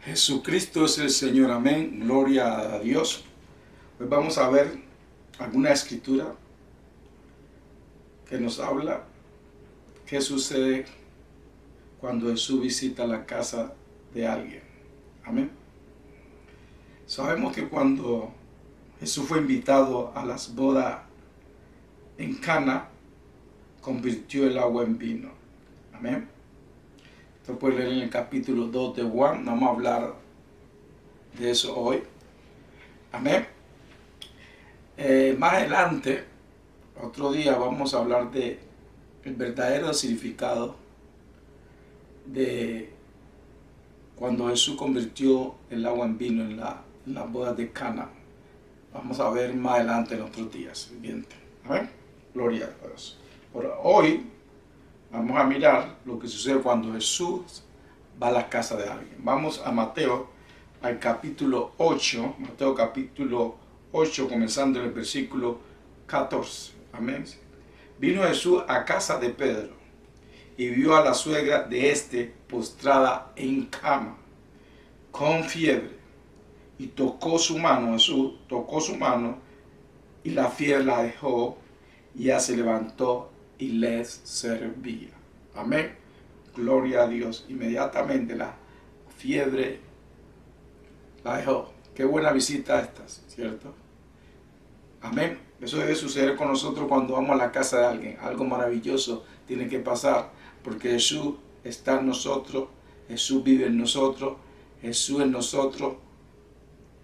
Jesucristo es el Señor, amén, gloria a Dios. Pues vamos a ver alguna escritura que nos habla qué sucede cuando Jesús visita la casa de alguien, amén. Sabemos que cuando Jesús fue invitado a las bodas en Cana, convirtió el agua en vino, amén. Esto puede leer en el capítulo 2 de Juan, no vamos a hablar de eso hoy, amén. Más adelante, otro día, vamos a hablar de el verdadero significado de cuando Jesús convirtió el agua en vino en las bodas de Cana. Vamos a ver más adelante en otros días siguientes. ¿Amén? Gloria a Dios. Por hoy vamos a mirar lo que sucede cuando Jesús va a la casa de alguien. Vamos a Mateo, al capítulo 8, Mateo capítulo 8, comenzando en el versículo 14. Amén. Vino Jesús a casa de Pedro y vio a la suegra de éste postrada en cama, con fiebre, y tocó su mano. Jesús tocó su mano y la fiebre la dejó, y ella se levantó y les servía. Amén. Gloria a Dios. Inmediatamente la fiebre la dejó. Qué buena visita esta, ¿cierto? Amén. Eso debe suceder con nosotros cuando vamos a la casa de alguien. Algo maravilloso tiene que pasar, porque Jesús está en nosotros, Jesús vive en nosotros, Jesús en nosotros,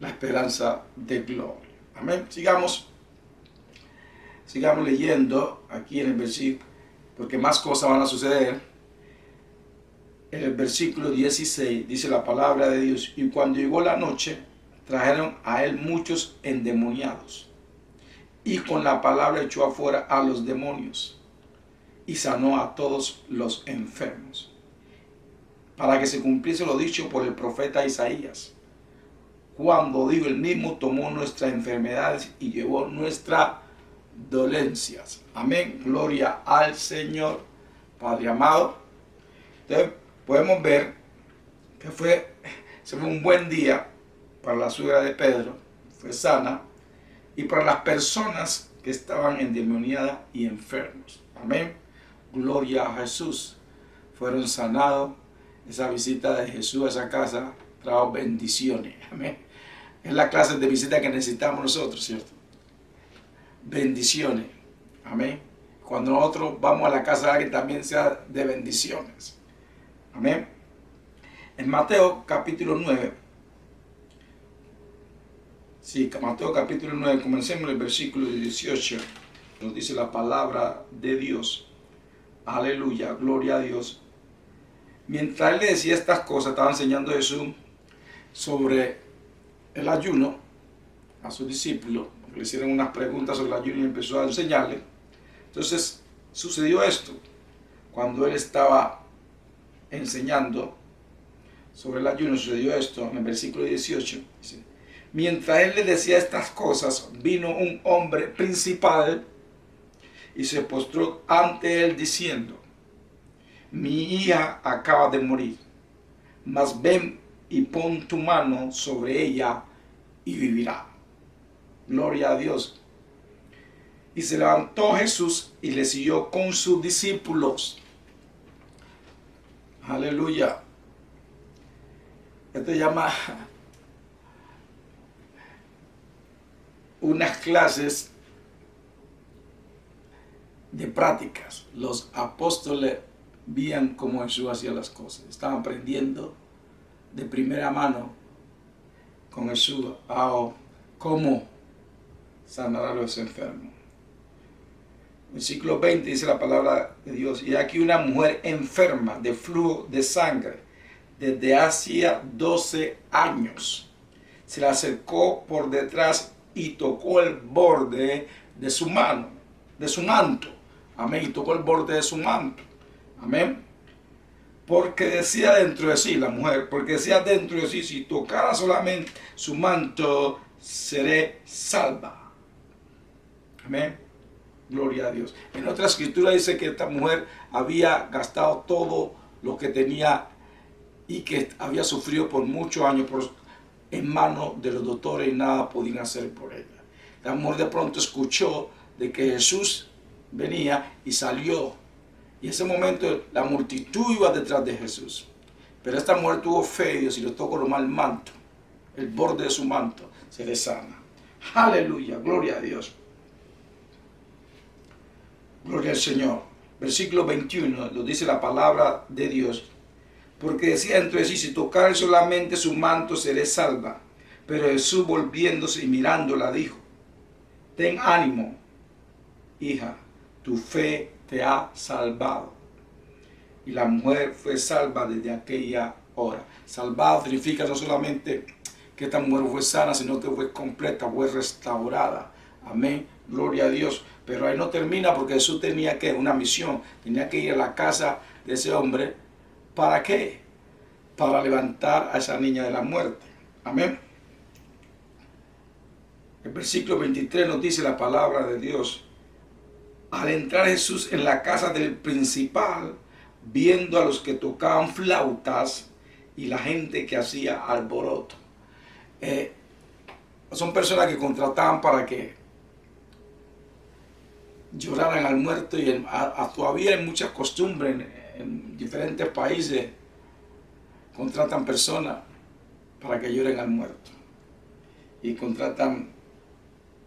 la esperanza de gloria. Amén. Sigamos leyendo aquí en el versículo, porque más cosas van a suceder. En el versículo 16 dice la palabra de Dios: y cuando llegó la noche, trajeron a él muchos endemoniados, y con la palabra echó afuera a los demonios, y sanó a todos los enfermos, para que se cumpliese lo dicho por el profeta Isaías, cuando dijo: el mismo tomó nuestras enfermedades y llevó nuestras dolencias. Amén. Gloria al Señor. Padre amado, entonces podemos ver que fue un buen día para la suegra de Pedro, fue sana, y para las personas que estaban endemoniadas y enfermos. Amén. Gloria a Jesús. Fueron sanados. Esa visita de Jesús a esa casa trajo bendiciones. Amén. Es la clase de visita que necesitamos nosotros, ¿cierto? Bendiciones. Amén. Cuando nosotros vamos a la casa de alguien, también sea de bendiciones. Amén. En Mateo capítulo 9. Sí, Mateo capítulo 9, comencemos en el versículo 18. Nos dice la palabra de Dios. Aleluya, gloria a Dios. Mientras él le decía estas cosas, estaba enseñando Jesús sobre el ayuno a sus discípulos. Le hicieron unas preguntas sobre el ayuno y empezó a enseñarle. Entonces sucedió esto. Cuando él estaba enseñando sobre el ayuno, sucedió esto en el versículo 18. Dice: mientras él le decía estas cosas, vino un hombre principal y se postró ante él diciendo: mi hija acaba de morir, mas ven y pon tu mano sobre ella y vivirá. Gloria a Dios. Y se levantó Jesús y le siguió con sus discípulos. Aleluya. Esto se llama unas clases de prácticas. Los apóstoles veían cómo Jesús hacía las cosas. Estaban aprendiendo de primera mano con Jesús a cómo sanar a los enfermos. Versículo 20 dice la palabra de Dios: y aquí una mujer enferma de flujo de sangre desde hacía 12 años. Se le acercó por detrás y tocó el borde de su mano, de su manto. Amén. Y tocó el borde de su manto. Amén. Porque decía dentro de sí, la mujer, porque decía dentro de sí: si tocara solamente su manto, seré salva. Amén. Gloria a Dios. En otra escritura dice que esta mujer había gastado todo lo que tenía y que había sufrido por muchos años en manos de los doctores y nada podían hacer por ella. La mujer de pronto escuchó de que Jesús venía y salió. Y en ese momento la multitud iba detrás de Jesús. Pero esta mujer tuvo fe y Dios, y le tocó nomás el manto, el borde de su manto, se le sana. Aleluya, gloria a Dios. Gloria al Señor. Versículo 21 nos dice la palabra de Dios. Porque decía entre sí, si tocar solamente su manto seré salva. Pero Jesús volviéndose y mirándola dijo, ten ánimo, hija, tu fe te ha salvado. Y la mujer fue salva desde aquella hora. Salvado significa no solamente que esta mujer fue sana, sino que fue completa, fue restaurada. Amén, gloria a Dios. Pero ahí no termina, porque Jesús tenía que una misión, tenía que ir a la casa de ese hombre. ¿Para qué? Para levantar a esa niña de la muerte. Amén. El versículo 23 nos dice la palabra de Dios. Al entrar Jesús en la casa del principal, viendo a los que tocaban flautas y la gente que hacía alboroto. Son personas que contrataban para que lloraran al muerto, y todavía hay muchas costumbres en diferentes países. Contratan personas para que lloren al muerto y contratan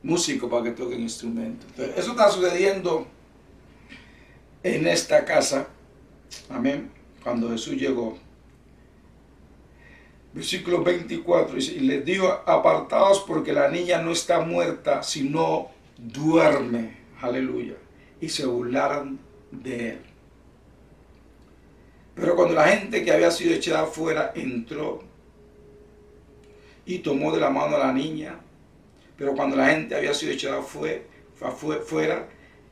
músicos para que toquen instrumentos. Entonces, eso está sucediendo en esta casa. Amén. Cuando Jesús llegó. Versículo 24 dice, y les dijo, apartaos porque la niña no está muerta, sino duerme. Aleluya. Y se burlaron de él. Pero cuando la gente que había sido echada afuera entró y tomó de la mano a la niña, pero cuando la gente había sido echada fuera,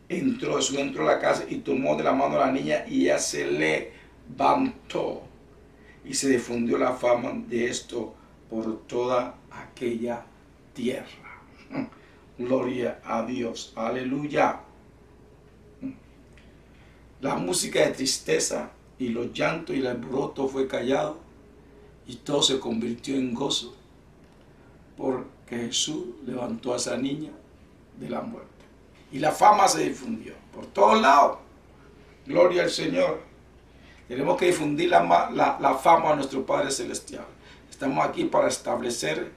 entró a la casa y tomó de la mano a la niña, y ella se levantó. Y se difundió la fama de esto por toda aquella tierra. Gloria a Dios. Aleluya. La música de tristeza y los llantos y el alboroto fue callado, y todo se convirtió en gozo, porque Jesús levantó a esa niña de la muerte. Y la fama se difundió por todos lados. Gloria al Señor. Tenemos que difundir la fama a nuestro Padre Celestial. Estamos aquí para establecer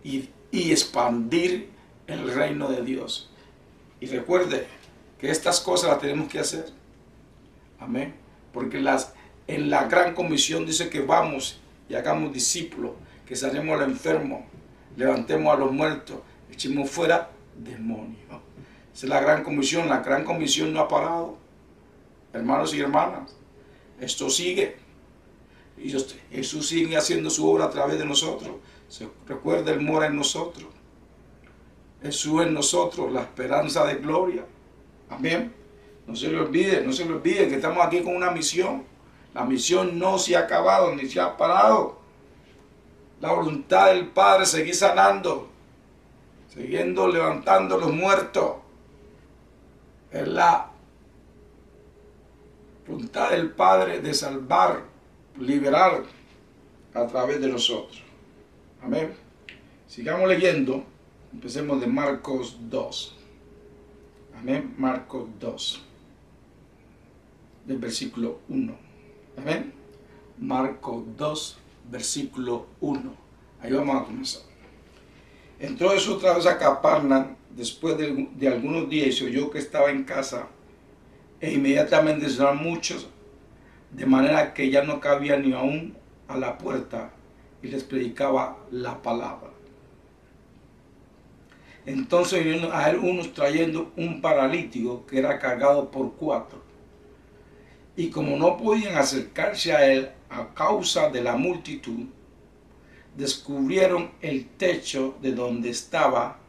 y expandir el reino de Dios. Y recuerde que estas cosas las tenemos que hacer. Amén. Porque en la gran comisión dice que vamos y hagamos discípulos, que sanemos a los enfermos, levantemos a los muertos, echemos fuera demonios. Esa es la gran comisión. La gran comisión no ha parado. Hermanos y hermanas, esto sigue. Y Jesús sigue haciendo su obra a través de nosotros. Recuerda, Él mora en nosotros. Jesús en nosotros, la esperanza de gloria. Amén. No se le olvide que estamos aquí con una misión. La misión no se ha acabado ni se ha parado. La voluntad del Padre es seguir sanando, siguiendo levantando a los muertos. Es la voluntad del Padre de salvar, liberar a través de nosotros. Amén. Sigamos leyendo. Empecemos de Marcos 2. Amén. Marcos 2. Del versículo 1. Amén. Marcos 2, versículo 1. Ahí vamos a comenzar. Entró Jesús otra vez a Capernaum después de algunos días, y se oyó que estaba en casa, e inmediatamente entraron muchos, de manera que ya no cabía ni aún a la puerta, y les predicaba la palabra. Entonces vinieron a él unos trayendo un paralítico que era cargado por 4. Y como no podían acercarse a él a causa de la multitud, descubrieron el techo de donde estaba,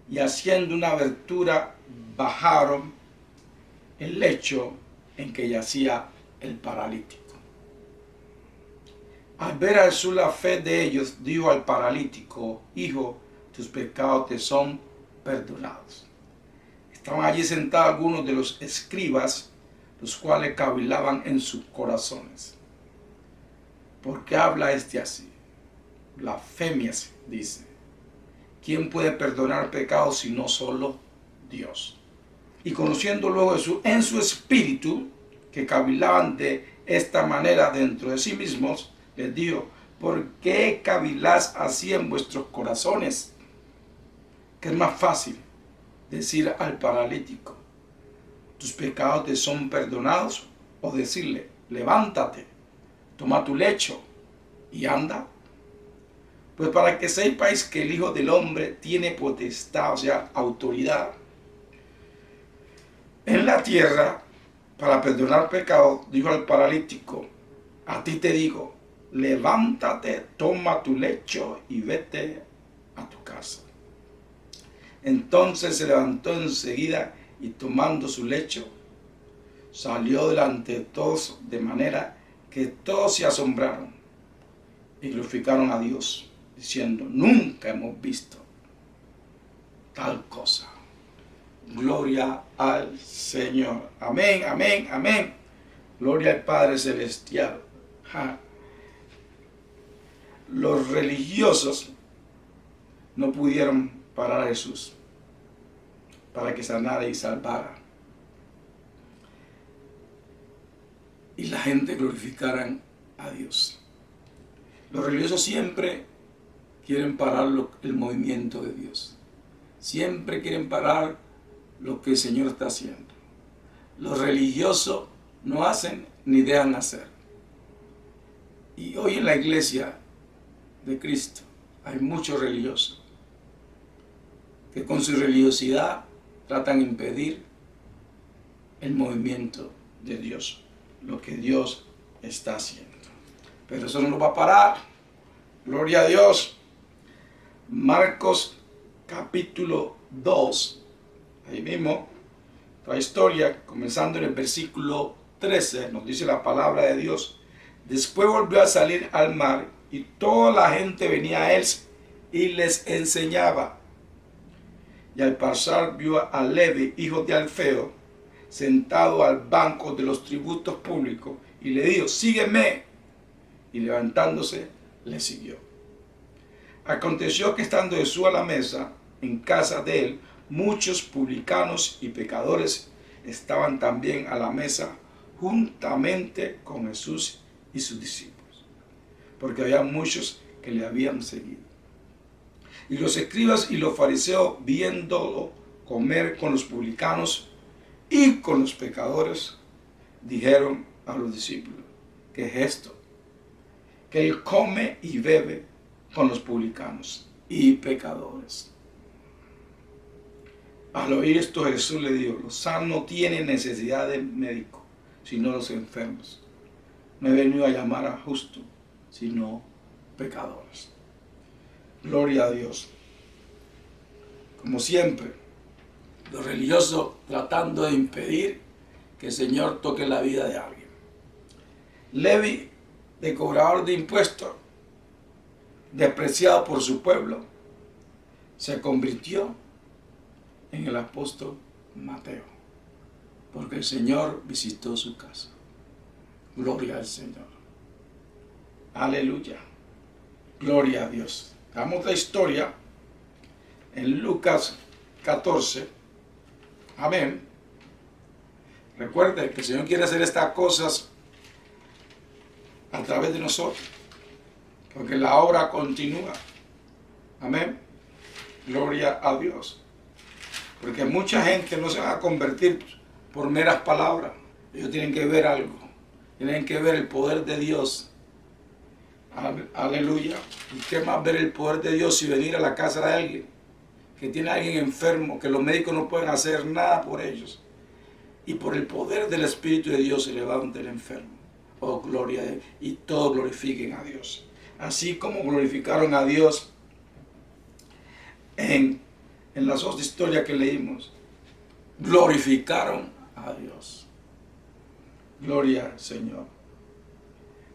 y haciendo una abertura bajaron el lecho en que yacía el paralítico. Al ver a Jesús la fe de ellos, dijo al paralítico: hijo, tus pecados te son perdonados. Estaban allí sentados algunos de los escribas, los cuales cavilaban en sus corazones. ¿Por qué habla este así? Blasfemias, dice. ¿Quién puede perdonar pecados si no solo Dios? Y conociendo luego en su espíritu, que cavilaban de esta manera dentro de sí mismos, les dijo: ¿por qué cavilás así en vuestros corazones? Que es más fácil decir al paralítico: tus pecados te son perdonados, o decirle: levántate, toma tu lecho y anda. Pues para que sepáis que el Hijo del Hombre tiene potestad, o sea, autoridad, en la tierra para perdonar pecados, dijo al paralítico: a ti te digo, levántate, toma tu lecho y vete a tu casa. Entonces se levantó enseguida y, tomando su lecho, salió delante de todos, de manera que todos se asombraron y glorificaron a Dios, diciendo: nunca hemos visto tal cosa. Gloria al Señor. Amén, amén, amén. Gloria al Padre Celestial. Los religiosos no pudieron parar a Jesús para que sanara y salvara, y la gente glorificaran a Dios. Los religiosos siempre quieren parar el movimiento de Dios. Siempre quieren parar lo que el Señor está haciendo. Los religiosos no hacen ni dejan hacer. Y hoy en la iglesia de Cristo hay muchos religiosos que con su religiosidad tratan de impedir el movimiento de Dios, lo que Dios está haciendo. Pero eso no nos va a parar. Gloria a Dios. Marcos capítulo 2, ahí mismo, la historia, comenzando en el versículo 13, nos dice la palabra de Dios: después volvió a salir al mar, y toda la gente venía a él y les enseñaba. Y al pasar vio a Levi, hijo de Alfeo, sentado al banco de los tributos públicos, y le dijo: sígueme. Y levantándose, le siguió. Aconteció que estando Jesús a la mesa en casa de él, muchos publicanos y pecadores estaban también a la mesa juntamente con Jesús y sus discípulos, porque había muchos que le habían seguido. Y los escribas y los fariseos, viéndolo comer con los publicanos y con los pecadores, dijeron a los discípulos: ¿qué es esto? Que él come y bebe con los publicanos y pecadores. Al oír esto, Jesús le dijo: los sanos no tienen necesidad de médico, sino los enfermos. No he venido a llamar a justos, sino pecadores. Gloria a Dios. Como siempre, los religiosos tratando de impedir que el Señor toque la vida de alguien. Levi, de cobrador de impuestos, despreciado por su pueblo, se convirtió en el apóstol Mateo, porque el Señor visitó su casa. Gloria al Señor. Aleluya. Gloria a Dios. Damos la historia en Lucas 14. Amén. Recuerde que el Señor quiere hacer estas cosas a través de nosotros, porque la obra continúa. Amén. Gloria a Dios. Porque mucha gente no se va a convertir por meras palabras. Ellos tienen que ver algo. Tienen que ver el poder de Dios. Aleluya. ¿Y qué más ver el poder de Dios si venir a la casa de alguien que tiene a alguien enfermo, que los médicos no pueden hacer nada por ellos, y por el poder del Espíritu de Dios se levanta el enfermo? Oh, gloria a Dios. Y todos glorifiquen a Dios. Así como glorificaron a Dios en las dos historias que leímos, glorificaron a Dios. Gloria al Señor.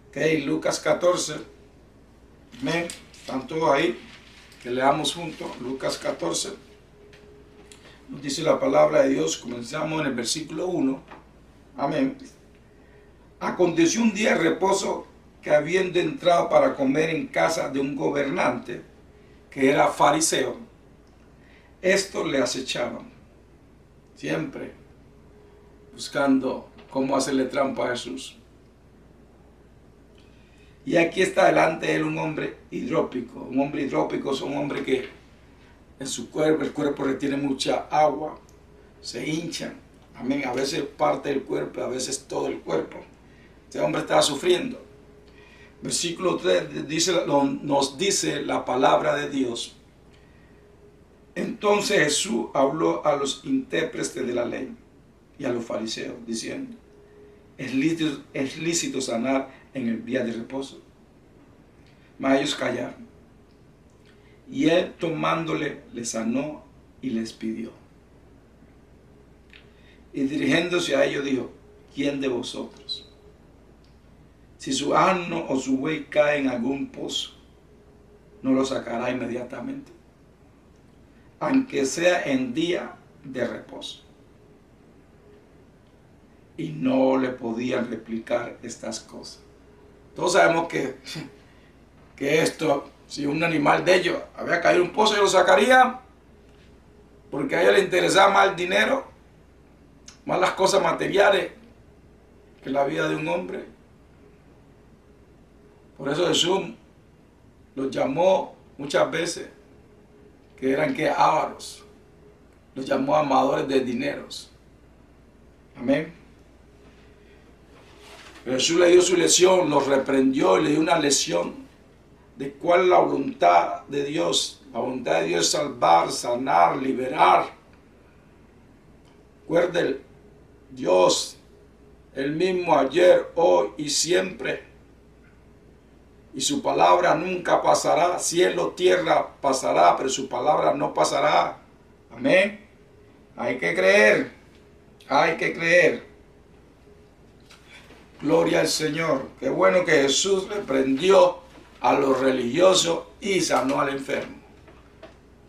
Ok, Lucas 14. Amén. Están todos ahí. Que leamos juntos. Lucas 14. Nos dice la palabra de Dios. Comenzamos en el versículo 1. Amén. Aconteció un día de reposo que habiendo entrado para comer en casa de un gobernante, que era fariseo, estos le acechaban, siempre buscando cómo hacerle trampa a Jesús. Y aquí está delante de él un hombre hidrópico. Un hombre hidrópico es un hombre que en su cuerpo, el cuerpo retiene mucha agua, se hinchan. Amén. A veces parte del cuerpo, a veces todo el cuerpo. Este hombre estaba sufriendo. Versículo 3 nos dice la palabra de Dios. Entonces Jesús habló a los intérpretes de la ley y a los fariseos, diciendo: es lícito sanar en el día de reposo. Mas ellos callaron. Y él, tomándole, le sanó y les pidió. Y dirigiéndose a ellos dijo: ¿quién de vosotros, si su asno o su buey cae en algún pozo, no lo sacará inmediatamente, aunque sea en día de reposo? Y no le podían replicar estas cosas. Todos sabemos que esto, si un animal de ellos había caído en un pozo, ellos lo sacarían, porque a ellos les interesaba más el dinero, más las cosas materiales, que la vida de un hombre. Por eso Jesús los llamó muchas veces, que eran ávaros, los llamó amadores de dineros. Amén. Jesús le dio su lección, los reprendió y le dio una lección de cuál es la voluntad de Dios. La voluntad de Dios es salvar, sanar, liberar. Recuerden, Dios, el mismo ayer, hoy y siempre. Y su palabra nunca pasará. Cielo, tierra pasará, pero su palabra no pasará. Amén. Hay que creer. Hay que creer. Gloria al Señor. Qué bueno que Jesús reprendió a los religiosos y sanó al enfermo.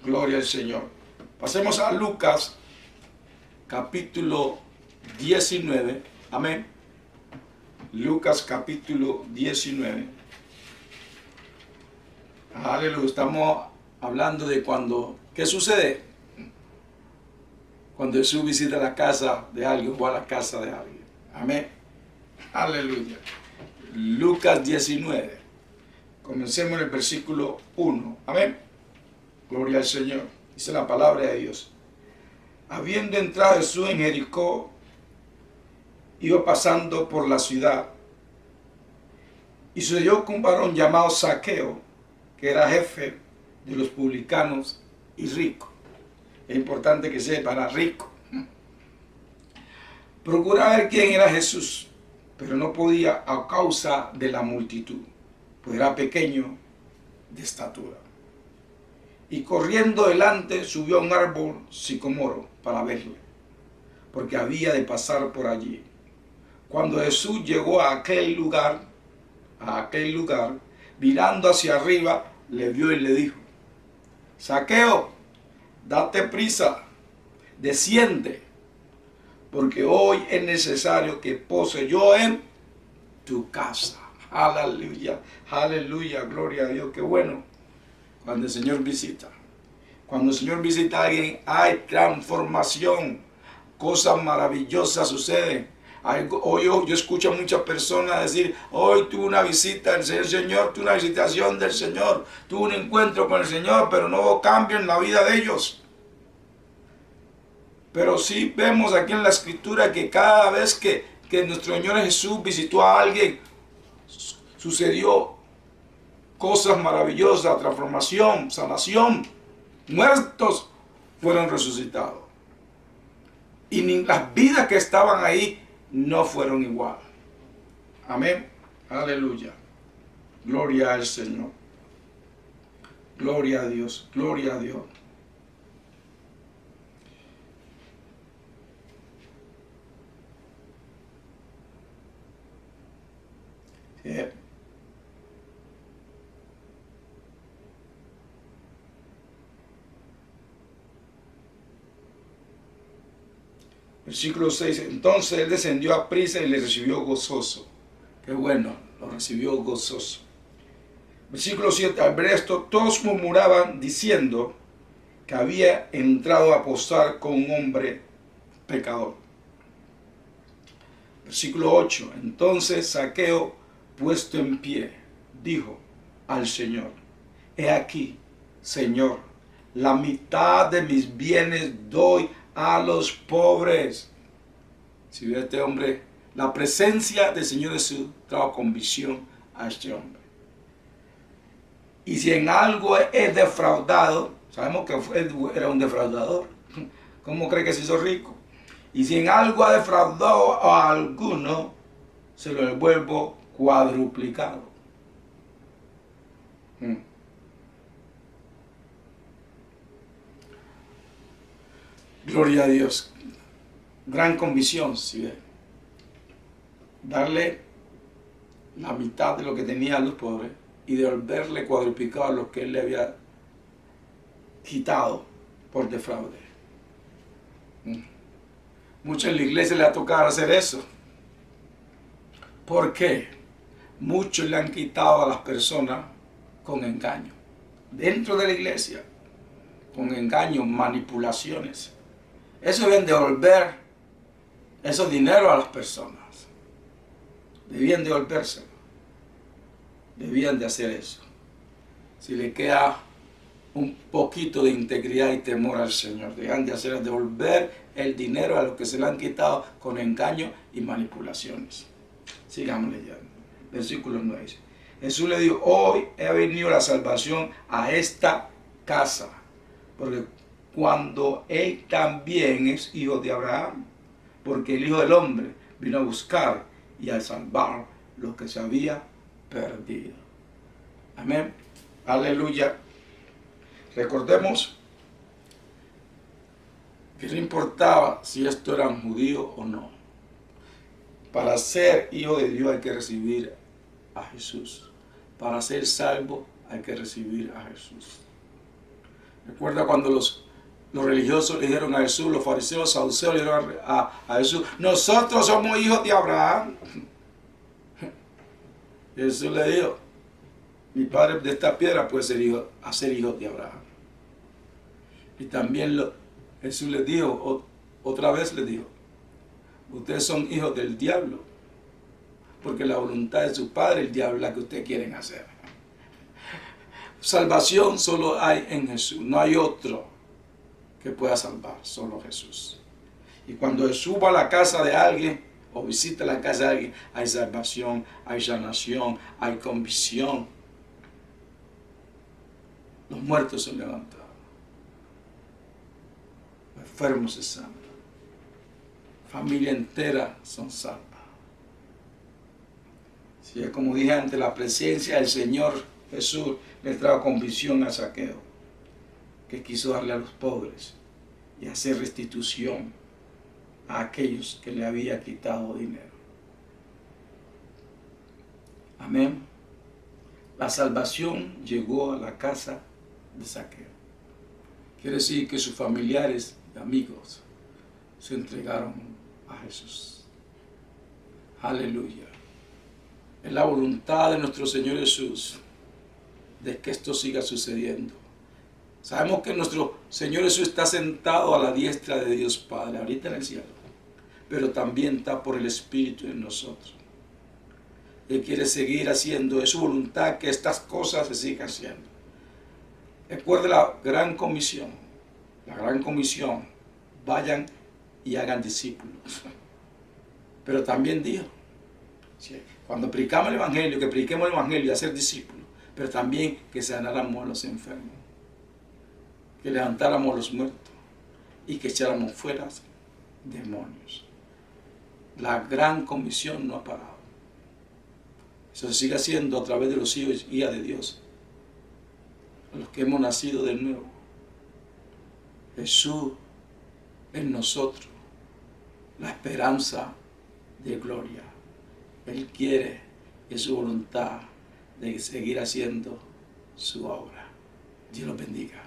Gloria al Señor. Pasemos a Lucas capítulo 19. Amén. Lucas capítulo 19. Aleluya. Estamos hablando de ¿qué sucede? Cuando Jesús visita la casa de alguien o a la casa de alguien. Amén. Aleluya. Lucas 19. Comencemos en el versículo 1. Amén. Gloria al Señor. Dice la palabra de Dios. Habiendo entrado Jesús en Jericó, iba pasando por la ciudad. Y sucedió que un varón llamado Zaqueo, que era jefe de los publicanos y rico. Es importante que sepa, era rico. Procuraba ver quién era Jesús, pero no podía a causa de la multitud, pues era pequeño de estatura. Y corriendo delante subió a un árbol sicomoro para verle, porque había de pasar por allí. Cuando Jesús llegó a aquel lugar, mirando hacia arriba, le vio y le dijo: Zaqueo, date prisa, desciende, porque hoy es necesario que pose yo en tu casa. Aleluya, aleluya, gloria a Dios. Qué bueno cuando el Señor visita. Cuando el Señor visita a alguien, hay transformación, cosas maravillosas suceden. Hoy yo escucho a muchas personas decir: hoy tuve una visita del Señor, tuve una visitación del Señor, tuve un encuentro con el Señor, pero no hubo cambio en la vida de ellos. Pero sí vemos aquí en la Escritura que cada vez que nuestro Señor Jesús visitó a alguien, sucedió cosas maravillosas, transformación, sanación. Muertos fueron resucitados. Y ni las vidas que estaban ahí no fueron igual. Amén. Aleluya. Gloria al Señor. Gloria a Dios. Gloria a Dios. Versículo 6. Entonces él descendió a prisa y le recibió gozoso. Qué bueno. lo recibió gozoso. Versículo 7, al ver esto, todos murmuraban diciendo que había entrado a posar con un hombre pecador. Versículo 8, entonces Zaqueo, puesto en pie, dijo al Señor, he aquí, Señor, la mitad de mis bienes doy a los pobres. Si ve este hombre, la presencia del Señor Jesús trajo convicción a este hombre. Y si en algo es defraudado, sabemos que era un defraudador. ¿Cómo cree que se hizo rico? Y si en algo ha defraudado a alguno, se lo devuelvo cuadruplicado. Gloria a Dios. Gran convicción, si ve. Darle la mitad de lo que tenía a los pobres y devolverle cuadruplicado lo que él le había quitado por defraude. Muchos en la iglesia le ha tocado hacer eso. ¿Por qué? Muchos le han quitado a las personas con engaño. Dentro de la iglesia, con engaños, manipulaciones. Eso deben devolver esos dinero a las personas. Debían devolvérselo. Debían de hacer eso. Si le queda un poquito de integridad y temor al Señor, debían de hacer devolver el dinero a los que se le han quitado con engaño y manipulaciones. Sigamos leyendo. Versículo 9. Jesús le dijo, hoy he venido la salvación a esta casa, porque cuando él también es hijo de Abraham, porque el Hijo del Hombre vino a buscar y a salvar lo que se había perdido. Amén. Aleluya. Recordemos que no importaba si esto eran judíos o no. Para ser hijo de Dios hay que recibir a Jesús. Para ser salvo hay que recibir a Jesús. Recuerda cuando los religiosos le dijeron a Jesús, los fariseos, saduceos le dijeron a Jesús, nosotros somos hijos de Abraham. Jesús le dijo, mi padre de esta piedra puede ser hijo de Abraham. Y también Jesús le dijo, otra vez le dijo, ustedes son hijos del diablo, porque la voluntad de su padre, el diablo, es la que ustedes quieren hacer. Salvación solo hay en Jesús, no hay otro que pueda salvar, solo Jesús. Y cuando Jesús va a la casa de alguien o visita la casa de alguien, hay salvación, hay sanación, hay convicción. Los muertos son levantados, los enfermos se sanan, familia entera son salvas. Si es como dije antes, la presencia del Señor Jesús le trajo convicción a Zaqueo, que quiso darle a los pobres y hacer restitución a aquellos que le había quitado dinero. Amén. La salvación llegó a la casa de Zaqueo. Quiere decir que sus familiares y amigos se entregaron a Jesús. Aleluya. Es la voluntad de nuestro Señor Jesús de que esto siga sucediendo. Sabemos que nuestro Señor Jesús está sentado a la diestra de Dios Padre, ahorita en el cielo, pero también está por el Espíritu en nosotros. Él quiere seguir haciendo, es su voluntad que estas cosas se sigan haciendo. Recuerde la gran comisión, vayan y hagan discípulos. Pero también dijo, cuando predicamos el Evangelio, que prediquemos el Evangelio y hacer discípulos, pero también que sanáramos a los enfermos, que levantáramos a los muertos y que echáramos fuera demonios. La gran comisión no ha parado. Eso se sigue haciendo a través de los hijos y hijas de Dios, los que hemos nacido de nuevo. Jesús en nosotros, la esperanza de gloria. Él quiere, es su voluntad de seguir haciendo su obra. Dios los bendiga.